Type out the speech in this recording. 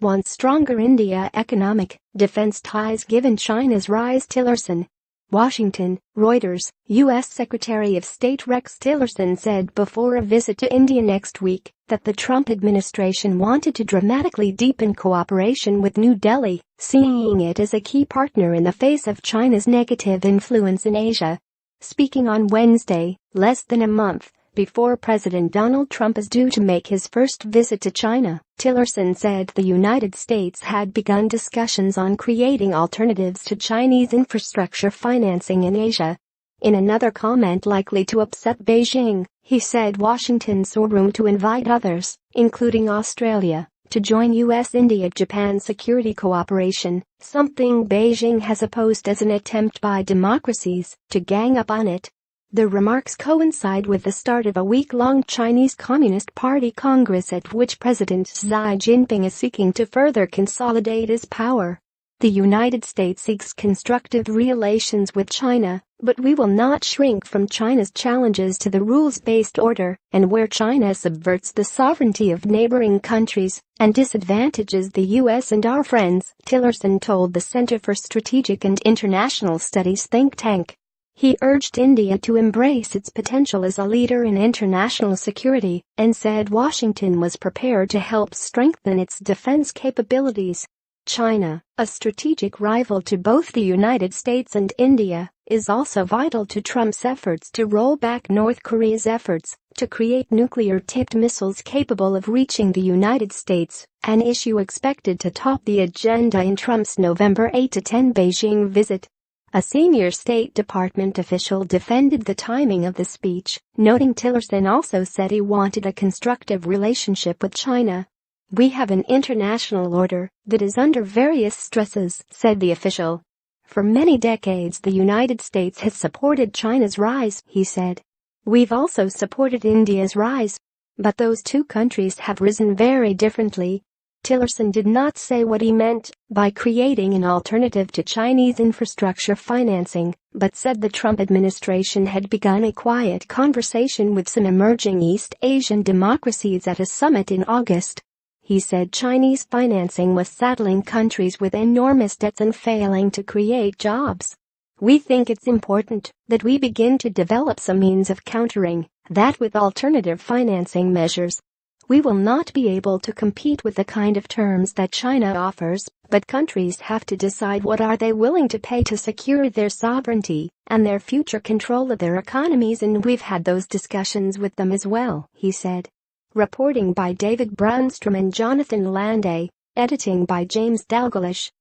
wants stronger India economic, defense ties given China's rise. Tillerson. Washington, Reuters. U.S. Secretary of State Rex Tillerson said before a visit to India next week that the Trump administration wanted to dramatically deepen cooperation with New Delhi, seeing it as a key partner in the face of China's negative influence in Asia. Speaking on Wednesday, less than a month before President Donald Trump is due to make his first visit to China, Tillerson said the United States had begun discussions on creating alternatives to Chinese infrastructure financing in Asia. In another comment likely to upset Beijing, he said Washington saw room to invite others, including Australia, to join U.S. India-Japan security cooperation, something Beijing has opposed as an attempt by democracies to gang up on it. The remarks coincide with the start of a week-long Chinese Communist Party Congress at which President Xi Jinping is seeking to further consolidate his power. The United States seeks constructive relations with China, but we will not shrink from China's challenges to the rules-based order, and where China subverts the sovereignty of neighboring countries and disadvantages the U.S. and our friends, Tillerson told the Center for Strategic and International Studies think tank. He urged India to embrace its potential as a leader in international security and said Washington was prepared to help strengthen its defense capabilities. China, a strategic rival to both the United States and India, is also vital to Trump's efforts to roll back North Korea's efforts to create nuclear-tipped missiles capable of reaching the United States, an issue expected to top the agenda in Trump's November 8-10 Beijing visit. A senior State Department official defended the timing of the speech, noting Tillerson also said he wanted a constructive relationship with China. "We have an international order that is under various stresses," said the official. "For many decades the United States has supported China's rise," he said. "We've also supported India's rise. But those two countries have risen very differently." Tillerson did not say what he meant by creating an alternative to Chinese infrastructure financing, but said the Trump administration had begun a quiet conversation with some emerging East Asian democracies at a summit in August. He said Chinese financing was saddling countries with enormous debts and failing to create jobs. "We think it's important that we begin to develop some means of countering that with alternative financing measures. We will not be able to compete with the kind of terms that China offers, but countries have to decide what are they willing to pay to secure their sovereignty and their future control of their economies, and we've had those discussions with them as well," he said. Reporting by David Brownstrom and Jonathan Landay. Editing by James Dalglish.